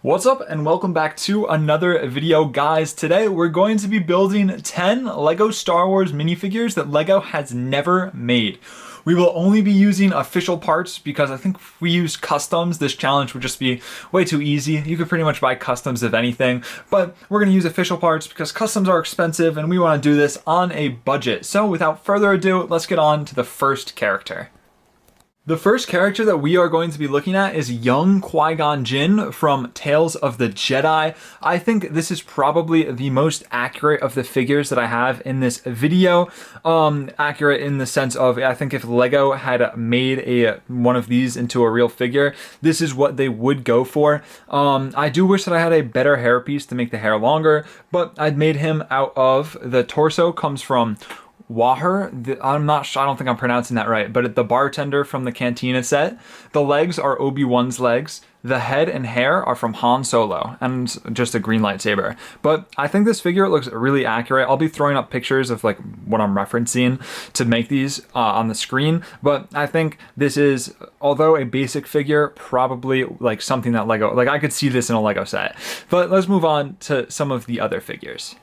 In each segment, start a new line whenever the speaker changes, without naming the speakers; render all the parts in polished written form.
What's up and welcome back to another video, guys. Today we're going to be building 10 LEGO Star Wars minifigures that LEGO has never made. We will only be using official parts because I think if we use customs, this challenge would just be way too easy. You could pretty much buy customs of anything, but we're going to use official parts because customs are expensive and we want to do this on a budget. So without further ado, let's get on to the first character. The first character that we are going to be looking at is young Qui-Gon Jinn from Tales of the Jedi. I think this is probably the most accurate of the figures that I have in this video. Accurate in the sense of, I think if LEGO had made one of these into a real figure, this is what they would go for. I do wish that I had a better hairpiece to make the hair longer, but I'd made him out of, the torso comes from Wahar, I don't think I'm pronouncing that right, but the bartender from the Cantina set. The legs are Obi-Wan's legs. The head and hair are from Han Solo, and just a green lightsaber. But I think this figure looks really accurate. I'll be throwing up pictures of like what I'm referencing to make these on the screen. But I think this is, although a basic figure, probably like something that LEGO, like I could see this in a LEGO set. But let's move on to some of the other figures.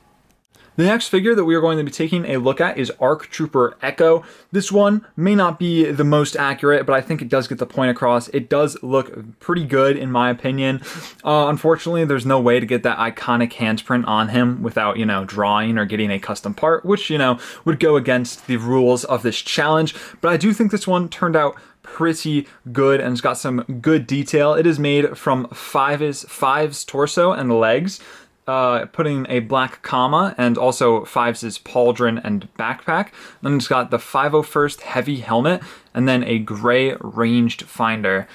The next figure that we are going to be taking a look at is ARC Trooper Echo. This one may not be the most accurate, but I think it does get the point across. It does look pretty good in my opinion. Unfortunately, there's no way to get that iconic handprint on him without, drawing or getting a custom part, which, would go against the rules of this challenge. But I do think this one turned out pretty good and it's got some good detail. It is made from Five's torso and legs. Putting a black comma and also Fives' pauldron and backpack. Then it's got the 501st heavy helmet and then a gray rangefinder.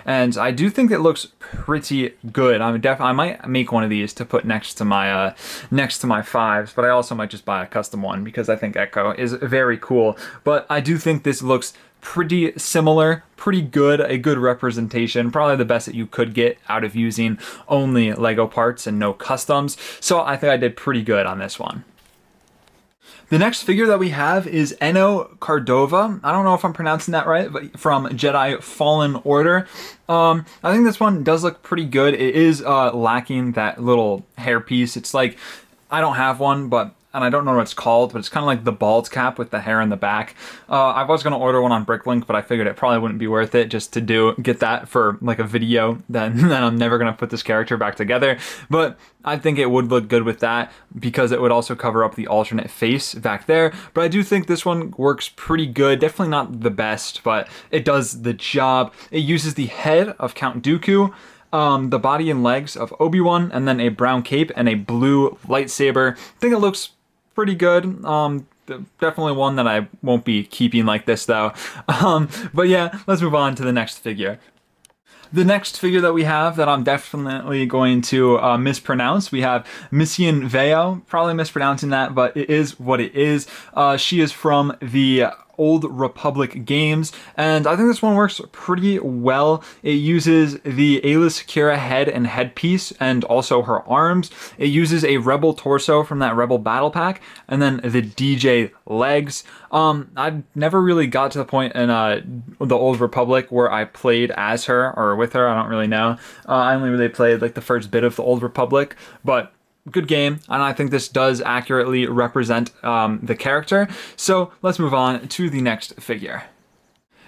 And I do think it looks pretty good. I might make one of these to put next to my Fives, but I also might just buy a custom one because I think Echo is very cool. But I do think this looks pretty similar, pretty good, a good representation, probably the best that you could get out of using only LEGO parts and no customs. So I think I did pretty good on this one. The next figure that we have is Eno Cardova. I don't know if I'm pronouncing that right, but from Jedi Fallen Order. I think this one does look pretty good. It is lacking that little hairpiece. It's like, I don't have one, and I don't know what it's called, but it's kind of like the bald cap with the hair in the back. I was going to order one on Bricklink, but I figured it probably wouldn't be worth it just to get that for like a video. Then I'm never going to put this character back together. But I think it would look good with that because it would also cover up the alternate face back there. But I do think this one works pretty good. Definitely not the best, but it does the job. It uses the head of Count Dooku, the body and legs of Obi-Wan, and then a brown cape and a blue lightsaber. I think it looks pretty good. Definitely one that I won't be keeping like this though. But yeah, let's move on to the next figure. The next figure that we have that I'm definitely going to mispronounce, we have Missan Veo. Probably mispronouncing that, but it is what it is. She is from the Old Republic games, and I think this one works pretty well. It uses the Aayla Secura head and headpiece and also her arms. It uses a Rebel torso from that Rebel battle pack and then the DJ legs. I never really got to the point in the Old Republic where I played as her or with her. I don't really know. I only really played like the first bit of the Old Republic, but good game, and I think this does accurately represent the character. So let's move on to the next figure.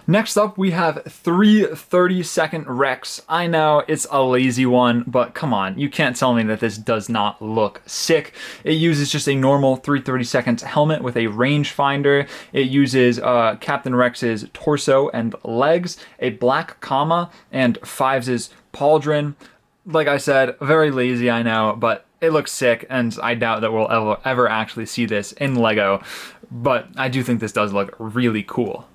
Next up, we have 3 30-second Rex. I know it's a lazy one, but come on, you can't tell me that this does not look sick. It uses just a normal 3 30-second helmet with a rangefinder. It uses Captain Rex's torso and legs, a black comma, and Fives' pauldron. Like I said, very lazy, I know, but it looks sick, and I doubt that we'll ever actually see this in LEGO, but I do think this does look really cool.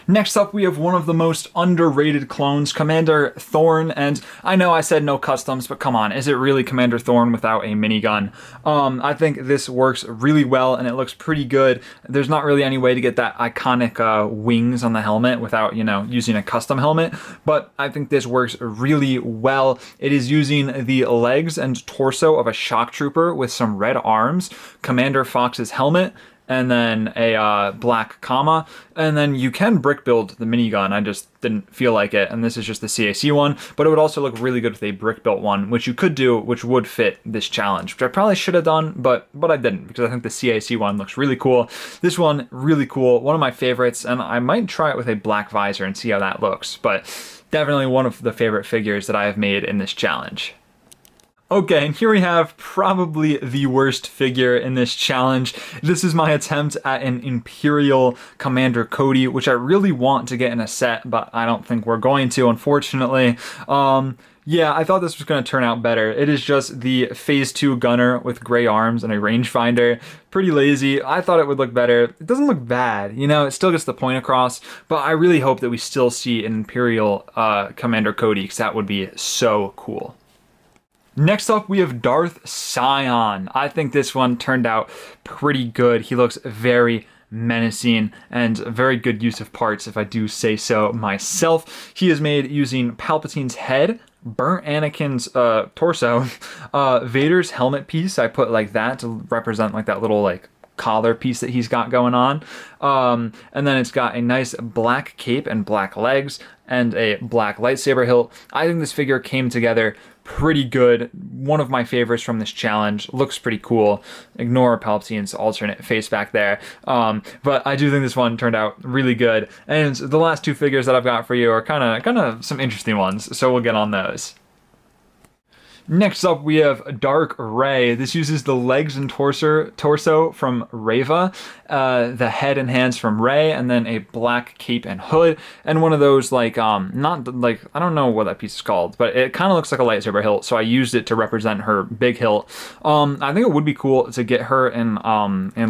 Next up, we have one of the most underrated clones, Commander Thorne, and I know I said no customs, but come on, is it really Commander Thorne without a minigun? I think this works really well, and it looks pretty good. There's not really any way to get that iconic wings on the helmet without, using a custom helmet, but I think this works really well. It is using the legs and torso of a shock trooper with some red arms, Commander Fox's helmet, and then a black comma, and then you can brick build the minigun. I just didn't feel like it, and this is just the CAC one, but it would also look really good with a brick built one, which you could do, which would fit this challenge, which I probably should have done, but I didn't, because I think the CAC one looks really cool. This one, really cool, one of my favorites, and I might try it with a black visor and see how that looks, but definitely one of the favorite figures that I have made in this challenge. Okay, and here we have probably the worst figure in this challenge. This is my attempt at an Imperial Commander Cody, which I really want to get in a set, but I don't think we're going to, unfortunately. Yeah, I thought this was going to turn out better. It is just the Phase 2 gunner with gray arms and a rangefinder. Pretty lazy. I thought it would look better. It doesn't look bad, you know, it still gets the point across, but I really hope that we still see an Imperial Commander Cody, because that would be so cool. Next up, we have Darth Sion. I think this one turned out pretty good. He looks very menacing and very good use of parts, if I do say so myself. He is made using Palpatine's head, burnt Anakin's torso, Vader's helmet piece. I put like that to represent like that little like collar piece that he's got going on. And then it's got a nice black cape and black legs and a black lightsaber hilt. I think this figure came together pretty good. One of my favorites from this challenge. Looks pretty cool. Ignore Palpatine's alternate face back there. But I do think this one turned out really good. And the last two figures that I've got for you are kind of some interesting ones. So we'll get on those. Next up, we have Dark Rey. This uses the legs and torso from Reva, the head and hands from Rey, and then a black cape and hood, and one of those like not like, I don't know what that piece is called, but it kind of looks like a lightsaber hilt, so I used it to represent her big hilt. I think it would be cool to get her in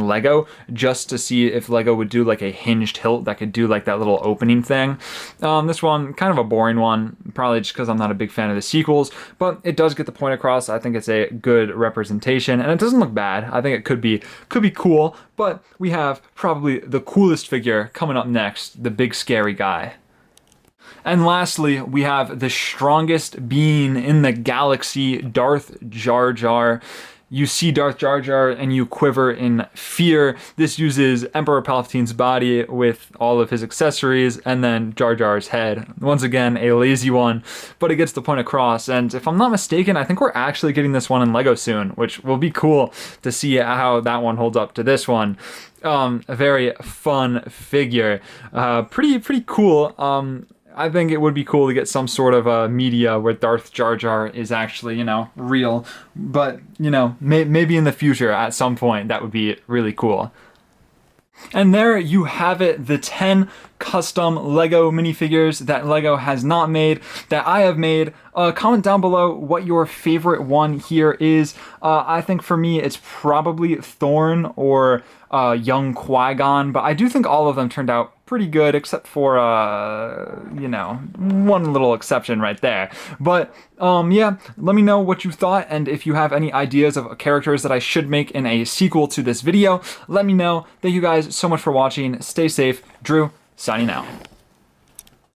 Lego, just to see if Lego would do like a hinged hilt that could do like that little opening thing. This one, kind of a boring one, probably just because I'm not a big fan of the sequels, but it does get the point across. I think it's a good representation, and it doesn't look bad. I think it could be cool, but we have probably the coolest figure coming up next, the big scary guy. And lastly, we have the strongest being in the galaxy, Darth Jar Jar. You see Darth Jar Jar and you quiver in fear. This uses Emperor Palpatine's body with all of his accessories and then Jar Jar's head. Once again, a lazy one, but it gets the point across. And if I'm not mistaken, I think we're actually getting this one in Lego soon, which will be cool to see how that one holds up to this one. A very fun figure. Pretty cool. I think it would be cool to get some sort of media where Darth Jar Jar is actually, you know, real. But, you know, maybe in the future at some point that would be really cool. And there you have it, the 10 custom Lego minifigures that Lego has not made, that I have made. Comment down below what your favorite one here is. I think for me it's probably Thorne or young Qui-Gon, but I do think all of them turned out pretty good, except for, you know, one little exception right there. But, yeah, let me know what you thought, and if you have any ideas of characters that I should make in a sequel to this video, let me know. Thank you guys so much for watching. Stay safe. Drew, signing out.